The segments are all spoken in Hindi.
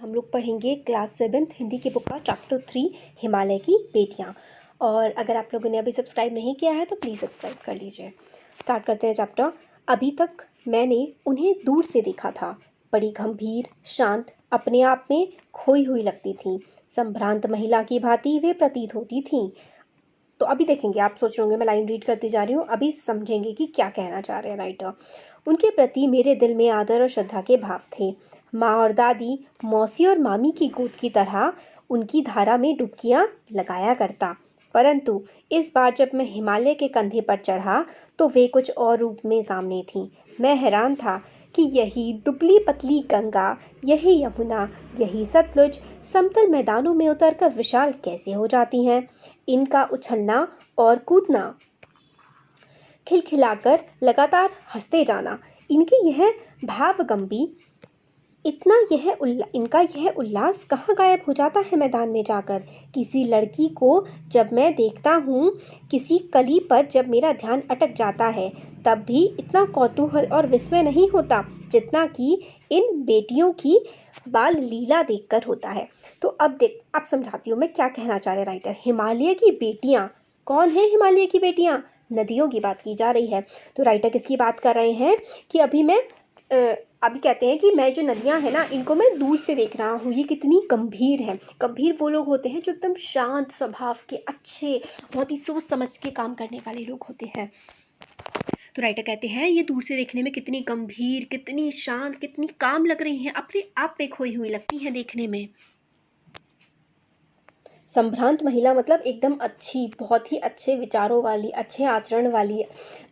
हम लोग पढ़ेंगे क्लास 7 हिंदी की बुक का चैप्टर 3 हिमालय की बेटियाँ। और अगर आप लोगों ने अभी सब्सक्राइब नहीं किया है तो प्लीज़ सब्सक्राइब कर लीजिए। स्टार्ट करते हैं चैप्टर। अभी तक मैंने उन्हें दूर से देखा था। बड़ी गंभीर, शांत, अपने आप में खोई हुई लगती थीं। संभ्रांत महिला की भांति वे प्रतीत होती थीं। तो अभी देखेंगे, आप सोच रहे होंगे मैं लाइन रीड करती जा रही हूँ, अभी समझेंगे कि क्या कहना चाह रहे हैं राइटर। उनके प्रति मेरे दिल में आदर और श्रद्धा के भाव थे। माँ और दादी, मौसी और मामी की गोद की तरह उनकी धारा में डुबकियाँ लगाया करता। परंतु इस बार जब मैं हिमालय के कंधे पर चढ़ा तो वे कुछ और रूप में सामने थीं। मैं हैरान था कि यही दुबली पतली गंगा, यही यमुना, यही सतलुज समतल मैदानों में उतरकर विशाल कैसे हो जाती हैं। इनका उछलना और कूदना, खिलखिलाकर लगातार हंसते जाना, इनकी यह भावगंभी, इनका यह उल्लास कहाँ गायब हो जाता है मैदान में जाकर। किसी लड़की को जब मैं देखता हूँ, किसी कली पर जब मेरा ध्यान अटक जाता है, तब भी इतना कौतूहल और विस्मय नहीं होता जितना कि इन बेटियों की बाल लीला देखकर होता है। तो अब समझाती हूँ मैं क्या कहना चाह रहे राइटर। हिमालय की बेटियाँ कौन है? हिमालय की बेटियाँ नदियों की बात की जा रही है। तो राइटर किसकी बात कर रहे हैं कि अभी कहते हैं कि मैं जो नदियाँ हैं ना, इनको मैं दूर से देख रहा हूँ, ये कितनी गंभीर हैं। गंभीर वो लोग होते हैं जो एकदम शांत स्वभाव के, अच्छे, बहुत ही सोच समझ के काम करने वाले लोग होते हैं। तो राइटर कहते हैं ये दूर से देखने में कितनी गंभीर, कितनी शांत, कितनी काम लग रही हैं, अपने आप में खोई हुई लगती हैं देखने में। संभ्रांत महिला मतलब एकदम अच्छी, बहुत ही अच्छे विचारों वाली, अच्छे आचरण वाली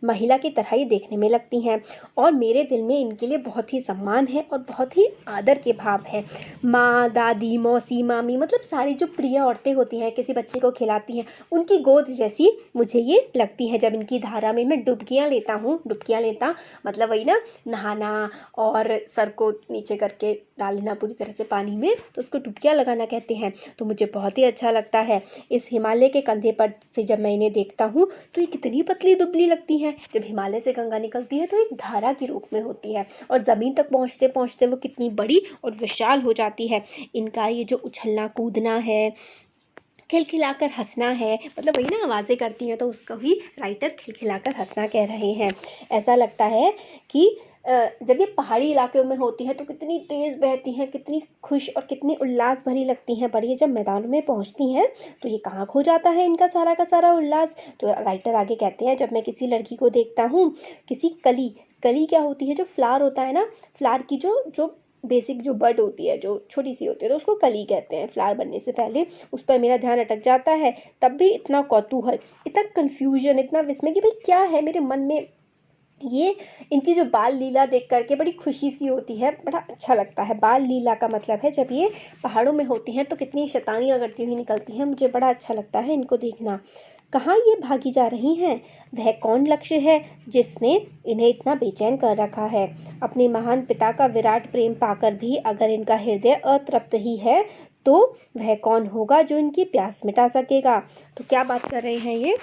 महिला की तरह ही देखने में लगती हैं। और मेरे दिल में इनके लिए बहुत ही सम्मान है और बहुत ही आदर के भाव है। माँ, दादी, मौसी, मामी मतलब सारी जो प्रिय औरतें होती हैं, किसी बच्चे को खिलाती हैं, उनकी गोद जैसी मुझे ये लगती है। जब इनकी धारा में मैं डुबकियाँ लेता हूँ, डुबकियाँ लेता मतलब वही ना, नहाना और सर को नीचे करके डाल लेना पूरी तरह से पानी में, तो उसको डुबकियाँ लगाना कहते हैं। तो मुझे बहुत ही अच्छा लगता है। इस हिमालय के कंधे पर से जब मैं इन्हें देखता हूँ तो ये कितनी पतली दुबली लगती हैं। जब हिमालय से गंगा निकलती है तो एक धारा के रूप में होती है और ज़मीन तक पहुँचते पहुँचते वो कितनी बड़ी और विशाल हो जाती है। इनका ये जो उछलना कूदना है, खिलखिलाकर हंसना है, मतलब वही ना आवाज़ें करती हैं, तो उसको ही राइटर खिलखिलाकर हंसना कह रहे हैं। ऐसा लगता है कि जब ये पहाड़ी इलाके में होती हैं तो कितनी तेज़ बहती हैं, कितनी खुश और कितनी उल्लास भरी लगती हैं, पर ये जब मैदानों में पहुंचती हैं तो ये कहाँ खो जाता है इनका सारा का सारा उल्लास। तो राइटर आगे कहते हैं जब मैं किसी लड़की को देखता हूँ, किसी कली क्या होती है? जो फ्लावर होता है ना, फ्लावर की जो बेसिक जो बड होती है, जो छोटी सी होती है, तो उसको कली कहते हैं। फ्लावर बनने से पहले उस पर मेरा ध्यान अटक जाता है, तब भी इतना कौतूहल, इतना कन्फ्यूजन, इतना विस्मय कि भाई क्या है मेरे मन में। ये इनकी जो बाल लीला देख करके बड़ी खुशी सी होती है, बड़ा अच्छा लगता है। बाल लीला का मतलब है जब ये पहाड़ों में होती हैं तो कितनी शैतानियाँ करती हुई निकलती हैं, मुझे बड़ा अच्छा लगता है इनको देखना। कहाँ ये भागी जा रही हैं? वह कौन लक्ष्य है जिसने इन्हें इतना बेचैन कर रखा है? अपने महान पिता का विराट प्रेम पाकर भी अगर इनका हृदय अतृप्त ही है तो वह कौन होगा जो इनकी प्यास मिटा सकेगा? तो क्या बात कर रहे हैं ये?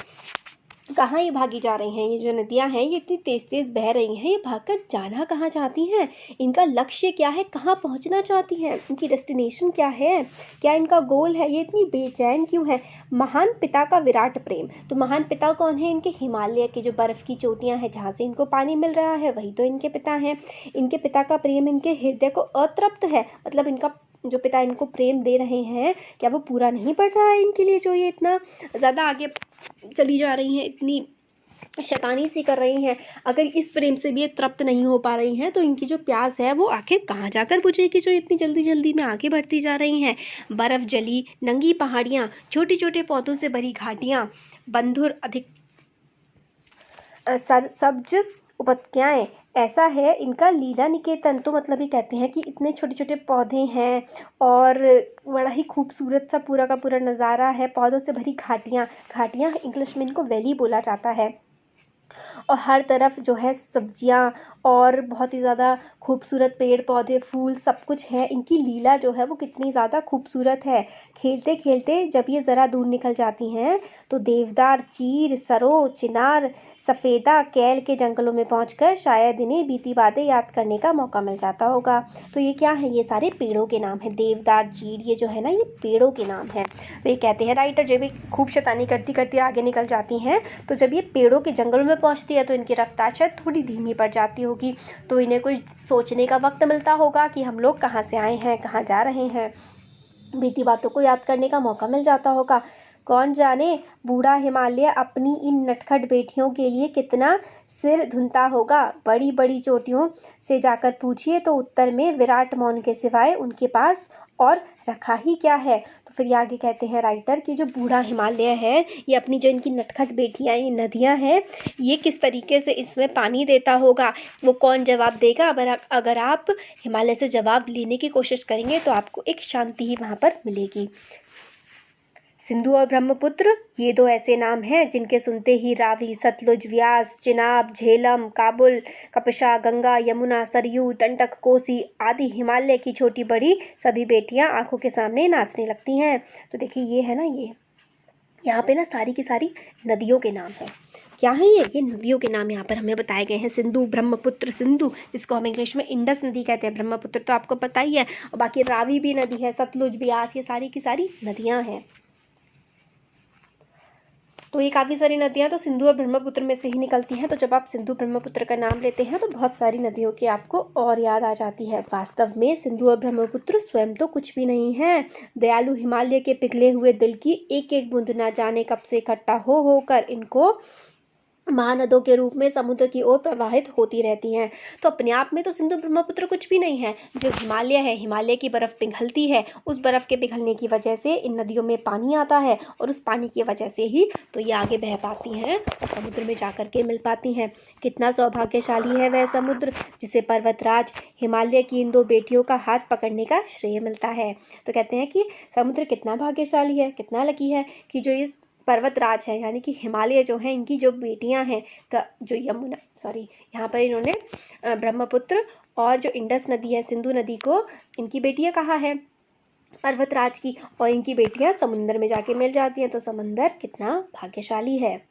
कहाँ ये भागी जा रही हैं? ये जो नदियाँ हैं ये इतनी तेज़ तेज़ बह रही हैं, ये भागकर जाना कहाँ चाहती हैं? इनका लक्ष्य क्या है? कहाँ पहुँचना चाहती हैं? इनकी डेस्टिनेशन क्या है? क्या इनका गोल है? ये इतनी बेचैन क्यों है? महान पिता का विराट प्रेम, तो महान पिता कौन है? इनके हिमालय की जो बर्फ़ की चोटियाँ हैं जहाँ से इनको पानी मिल रहा है, वही तो इनके पिता हैं। इनके पिता का प्रेम इनके हृदय को अतृप्त है, मतलब इनका जो पिता इनको प्रेम दे रहे हैं, क्या वो पूरा नहीं पड़ रहा है इनके लिए, जो ये इतना ज़्यादा आगे चली जा रही हैं, इतनी शैतानी सी कर रही हैं? अगर इस प्रेम से भी ये तृप्त नहीं हो पा रही हैं तो इनकी जो प्यास है वो आखिर कहाँ जाकर बुझेगी जो इतनी जल्दी जल्दी में आगे बढ़ती जा रही हैं? बर्फ़ जली नंगी पहाड़ियाँ, छोटे छोटे पौधों से भरी घाटियाँ, बंधुर अधिक सब्ज उपत्यकाएँ, ऐसा है इनका लीला निकेतन। तो मतलब ये कहते हैं कि इतने छोटे छोटे पौधे हैं और बड़ा ही खूबसूरत सा पूरा का पूरा नज़ारा है, पौधों से भरी घाटियाँ, घाटियाँ इंग्लिश में इनको वैली बोला जाता है। और हर तरफ जो है सब्जियां और बहुत ही ज़्यादा खूबसूरत पेड़ पौधे फूल सब कुछ है। इनकी लीला जो है वो कितनी ज़्यादा खूबसूरत है। खेलते खेलते जब ये ज़रा दूर निकल जाती हैं तो देवदार, चीर, सरो, चिनार, सफ़ेदा, कैल के जंगलों में पहुंचकर शायद इन्हें बीती बातें याद करने का मौका मिल जाता होगा। तो ये क्या है, ये सारे पेड़ों के नाम हैं। देवदार, चीड़, ये जो है ना, ये पेड़ों के नाम हैं। तो ये कहते हैं राइटर जब भी खूब शैतानी करती करती आगे निकल जाती हैं तो जब ये पेड़ों के जंगल में पहुंचती है तो इनकी रफ्तार शायद थोड़ी धीमी पड़ जाती होगी। तो इन्हें कुछ सोचने का वक्त मिलता होगा कि हम लोग कहाँ से आए हैं, कहाँ जा रहे हैं। बीती बातों को याद करने का मौका मिल जाता होगा। कौन जाने बूढ़ा हिमालय अपनी इन नटखट बेटियों के लिए कितना सिर धुनता होगा। बड़ी बड़ी चोटियों से जाकर पूछिए तो उत्तर में विराट मौन के सिवाय उनके पास और रखा ही क्या है। तो फिर ये आगे कहते हैं राइटर कि जो बूढ़ा हिमालय है ये अपनी जो इनकी नटखट बेटियां, ये नदियां हैं, ये किस तरीके से इसमें पानी देता होगा, वो कौन जवाब देगा। अगर आप हिमालय से जवाब लेने की कोशिश करेंगे तो आपको एक शांति ही वहाँ पर मिलेगी। सिंधु और ब्रह्मपुत्र ये दो ऐसे नाम हैं जिनके सुनते ही रावी, सतलुज, व्यास, चिनाब, झेलम, काबुल, कपशा, गंगा, यमुना, सरयू, दंडक, कोसी आदि हिमालय की छोटी बड़ी सभी बेटियां आंखों के सामने नाचने लगती हैं। तो देखिए ये है ना, ये यहाँ पे ना सारी की सारी नदियों के नाम हैं। क्या है ये नदियों के नाम यहाँ पर हमें बताए गए हैं। सिंधु, ब्रह्मपुत्र, सिंधु जिसको हम इंग्लिश में इंडस नदी कहते हैं, ब्रह्मपुत्र तो आपको पता ही है, और बाकी रावी भी नदी है, सतलुज, ब्यास, ये सारी की सारी नदियाँ हैं। तो ये काफ़ी सारी नदियाँ तो सिंधु और ब्रह्मपुत्र में से ही निकलती हैं। तो जब आप सिंधु ब्रह्मपुत्र का नाम लेते हैं तो बहुत सारी नदियों की आपको और याद आ जाती है। वास्तव में सिंधु और ब्रह्मपुत्र स्वयं तो कुछ भी नहीं है। दयालु हिमालय के पिघले हुए दिल की एक एक बूंद ना जाने कब से इकट्ठा हो होकर इनको महानदों के रूप में समुद्र की ओर प्रवाहित होती रहती हैं। तो अपने आप में तो सिंधु ब्रह्मपुत्र कुछ भी नहीं है। जो हिमालय है, हिमालय की बर्फ़ पिघलती है, उस बर्फ़ के पिघलने की वजह से इन नदियों में पानी आता है और उस पानी की वजह से ही तो ये आगे बह पाती हैं और समुद्र में जा कर के मिल पाती हैं। कितना सौभाग्यशाली है वह समुद्र जिसे पर्वतराज हिमालय की इन दो बेटियों का हाथ पकड़ने का श्रेय मिलता है। तो कहते हैं कि समुद्र कितना भाग्यशाली है, कितना लकी है कि जो इस पर्वतराज है यानी कि हिमालय जो हैं, इनकी जो बेटियां हैं, जो यहाँ पर इन्होंने ब्रह्मपुत्र और जो इंडस नदी है, सिंधु नदी को इनकी बेटियां कहा है पर्वतराज की, और इनकी बेटियां समुद्र में जाके मिल जाती हैं। तो समंदर कितना भाग्यशाली है।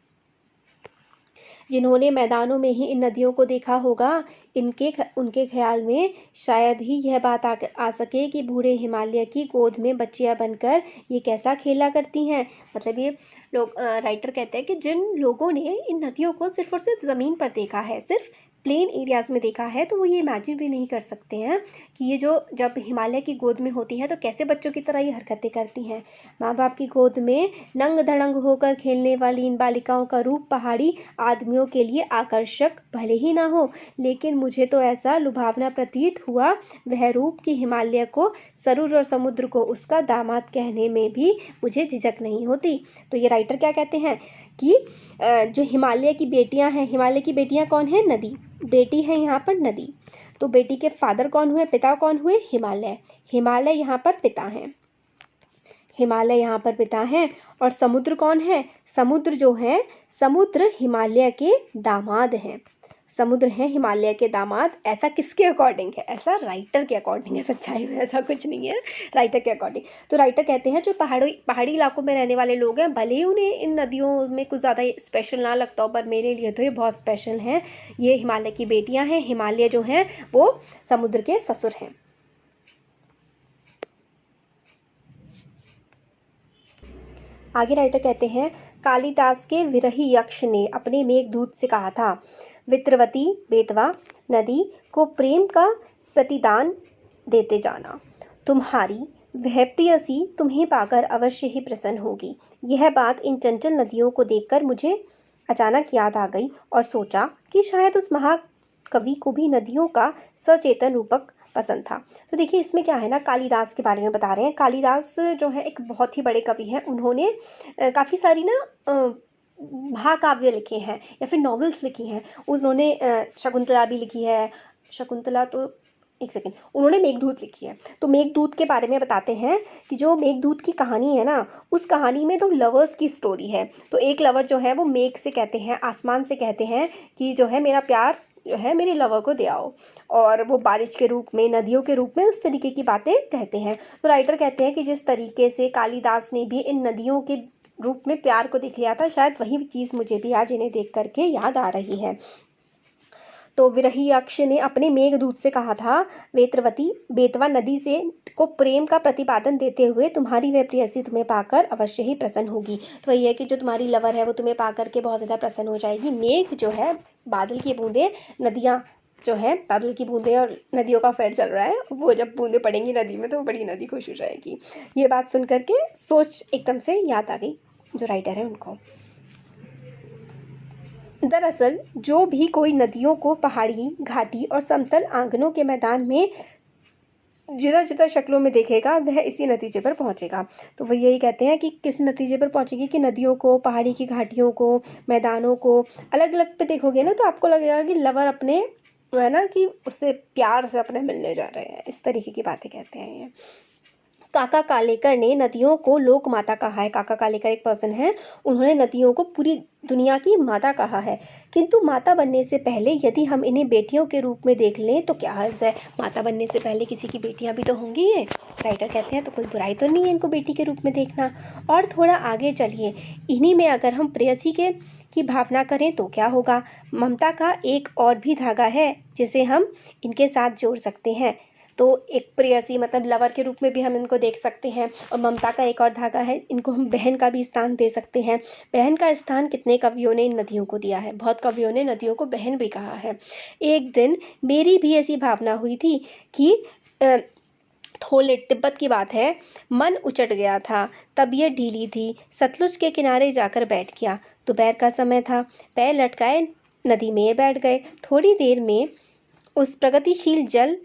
जिन्होंने मैदानों में ही इन नदियों को देखा होगा, उनके ख्याल में शायद ही यह बात आ सके कि बूढ़े हिमालय की गोद में बच्चियां बनकर ये कैसा खेला करती हैं। मतलब ये लोग, राइटर कहते हैं कि जिन लोगों ने इन नदियों को सिर्फ और सिर्फ ज़मीन पर देखा है, सिर्फ प्लेन एरियाज़ में देखा है, तो वो ये इमेजिन भी नहीं कर सकते हैं कि ये जो जब हिमालय की गोद में होती हैं तो कैसे बच्चों की तरह ये हरकतें करती हैं। माँ बाप की गोद में नंग धड़ंग होकर खेलने वाली इन बालिकाओं का रूप पहाड़ी आदमियों के लिए आकर्षक भले ही ना हो, लेकिन मुझे तो ऐसा लुभावना प्रतीत हुआ वह रूप कि हिमालय को, सरूर और समुद्र को उसका दामाद कहने में भी मुझे झिझक नहीं होती। तो ये राइटर क्या कहते हैं कि जो हिमालय की बेटियां हैं, हिमालय की बेटियां कौन है? नदी। बेटी है यहाँ पर नदी। तो बेटी के फादर कौन हुए, पिता कौन हुए? हिमालय। हिमालय यहाँ पर पिता हैं, हिमालय यहाँ पर पिता हैं। और समुद्र कौन है? समुद्र जो है, समुद्र हिमालय के दामाद हैं। समुद्र है हिमालय के दामाद। ऐसा किसके अकॉर्डिंग है? ऐसा राइटर के अकॉर्डिंग है। सच्चाई में ऐसा कुछ नहीं है, राइटर के अकॉर्डिंग। तो राइटर कहते हैं जो पहाड़ी इलाकों में रहने वाले लोग हैं, भले ही उन्हें इन नदियों में कुछ ज़्यादा स्पेशल ना लगता हो, पर मेरे लिए तो ये बहुत स्पेशल हैं। ये हिमालय की बेटियां हैं। हिमालय जो हैं वो समुद्र के ससुर हैं। आगे राइटर कहते हैं कालिदास के विरही यक्ष ने अपने मेघदूत से कहा था, वित्रवती बेतवा नदी को प्रेम का प्रतिदान देते जाना। तुम्हारी वह प्रियसी तुम्हें पाकर अवश्य ही प्रसन्न होगी। यह बात इन चंचल नदियों को देखकर मुझे अचानक याद आ गई और सोचा कि शायद उस महाकवि को भी नदियों का सचेतन रूपक पसंद था। तो देखिए इसमें क्या है ना, कालिदास के बारे में बता रहे हैं। कालिदास जो है एक बहुत ही बड़े कवि हैं। उन्होंने काफ़ी सारी ना महाकाव्य लिखे हैं या फिर नॉवेल्स लिखी हैं। उन्होंने शकुंतला भी लिखी है। शकुंतला तो एक सेकेंड, उन्होंने मेघदूत लिखी है। तो मेघदूत के बारे में बताते हैं कि जो मेघदूत की कहानी है ना, उस कहानी में 2 लवर्स की स्टोरी है। तो एक लवर जो है वो मेघ से कहते हैं, आसमान से कहते हैं कि जो है मेरा प्यार जो है मेरे लवर को दे आओ, और वो बारिश के रूप में, नदियों के रूप में उस तरीके की बातें कहते हैं। तो राइटर कहते हैं कि जिस तरीके से कालिदास ने भी इन नदियों के रूप में प्यार को देख लिया था, शायद वही चीज़ मुझे भी आज इन्हें देख करके याद आ रही है। तो विरही यक्ष ने अपने मेघदूत से कहा था, वेत्रवती बेतवा नदी से को प्रेम का प्रतिपादन देते हुए, तुम्हारी वह प्रेयसी तुम्हें पाकर अवश्य ही प्रसन्न होगी। तो वही है कि जो तुम्हारी लवर है वो तुम्हें पाकर के बहुत ज़्यादा प्रसन्न हो जाएगी। मेघ जो है बादल की बूंदें, नदियाँ जो है बादल की बूंदें, और नदियों का फेयर चल रहा है, वो जब बूंदें पड़ेंगी नदी में तो बड़ी नदी खुश हो जाएगी। ये बात सुन करके सोच एकदम से याद आ गई जो राइटर है उनको। दरअसल जो भी कोई नदियों को पहाड़ी, घाटी और समतल आंगनों के मैदान में जुदा जुदा शक्लों में देखेगा, वह इसी नतीजे पर पहुंचेगा। तो वह यही कहते हैं कि किस नतीजे पर पहुंचेगी कि नदियों को, पहाड़ी की घाटियों को, मैदानों को अलग अलग पे देखोगे ना, तो आपको लगेगा कि लवर अपने है ना कि उससे प्यार से अपने मिलने जा रहे हैं। इस तरीके की बातें कहते हैं ये। काका कालेकर ने नदियों को लोक माता कहा है। काका कालेकर एक पर्सन है, उन्होंने नदियों को पूरी दुनिया की माता कहा है। किंतु माता बनने से पहले यदि हम इन्हें बेटियों के रूप में देख लें तो क्या हर्ज है। माता बनने से पहले किसी की बेटियां भी तो होंगी। ये राइटर कहते हैं तो कोई बुराई तो नहीं है इनको बेटी के रूप में देखना। और थोड़ा आगे चलिए, इन्हीं में अगर हम प्रेयसी के की भावना करें तो क्या होगा। ममता का एक और भी धागा है जिसे हम इनके साथ जोड़ सकते हैं। तो एक प्रेयसी मतलब लवर के रूप में भी हम इनको देख सकते हैं, और ममता का एक और धागा है, इनको हम बहन का भी स्थान दे सकते हैं। बहन का स्थान कितने कवियों ने इन नदियों को दिया है, बहुत कवियों ने नदियों को बहन भी कहा है। एक दिन मेरी भी ऐसी भावना हुई थी कि थोले तिब्बत की बात है, मन उचट गया था, तबीयत ढीली थी, सतलुज के किनारे जाकर बैठ गया। दोपहर का समय था, पैर लटकाए नदी में बैठ गए। थोड़ी देर में उस प्रगतिशील जल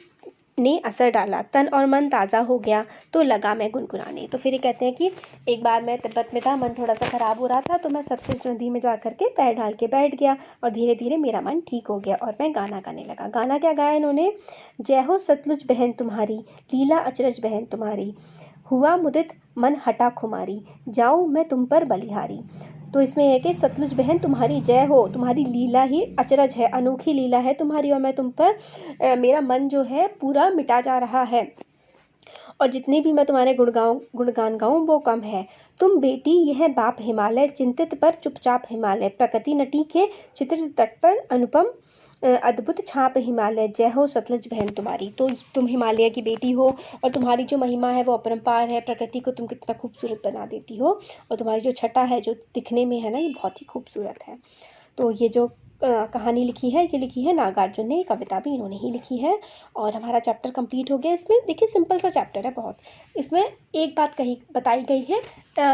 ने असर डाला, तन और मन ताज़ा हो गया, तो लगा मैं गुनगुनाने। तो फिर ये कहते हैं कि एक बार मैं तिब्बत में था, मन थोड़ा सा ख़राब हो रहा था, तो मैं सतलुज नदी में जा कर के पैर डाल के बैठ गया, और धीरे धीरे मेरा मन ठीक हो गया और मैं गाना गाने लगा। गाना क्या गाया इन्होंने, जय हो सतलुज बहन तुम्हारी, लीला अचरज बहन तुम्हारी, हुआ मुदित मन हटा खुमारी, जाऊँ मैं तुम पर बलिहारी। तो इसमें है कि सतलुज बहन तुम्हारी जय हो, तुम्हारी लीला ही अचरज है, अनोखी लीला है तुम्हारी, और मैं तुम पर मेरा मन जो है पूरा मिटा जा रहा है, और जितनी भी मैं तुम्हारे गुणगान गाऊं वो कम है। तुम बेटी यह बाप हिमालय, चिंतित पर चुपचाप हिमालय, प्रकृति नटी के चित्रित तट पर अनुपम अद्भुत छाप हिमालय, जय हो सतलुज बहन तुम्हारी। तो तुम हिमालय की बेटी हो, और तुम्हारी जो महिमा है वो अपरंपार है, प्रकृति को तुम कितना खूबसूरत बना देती हो, और तुम्हारी जो छटा है जो दिखने में है ना, ये बहुत ही खूबसूरत है। तो ये जो कहानी लिखी है, ये लिखी है नागार्जुन ने, कविता भी इन्होंने ही लिखी है। और हमारा चैप्टर कंप्लीट हो गया। इसमें देखिए सिंपल सा चैप्टर है बहुत, इसमें एक बात कही बताई गई है,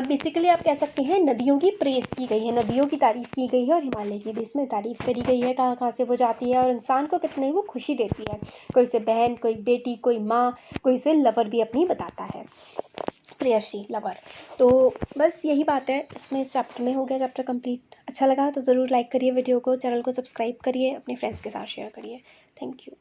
बेसिकली आप कह सकते हैं नदियों की प्रेस की गई है, नदियों की तारीफ़ की गई है, और हिमालय की भी इसमें तारीफ़ करी गई है, कहाँ कहाँ से वो जाती है और इंसान को कितनी वो खुशी देती है। कोई उसे बहन, कोई बेटी, कोई माँ, कोई उसे लवर भी अपनी बताता है, प्रेयसी, लवर। तो बस यही बात है इसमें, इस चैप्टर में हो गया चैप्टर कंप्लीट। अच्छा लगा तो ज़रूर लाइक करिए वीडियो को, चैनल को सब्सक्राइब करिए, अपने फ्रेंड्स के साथ शेयर करिए। Thank you.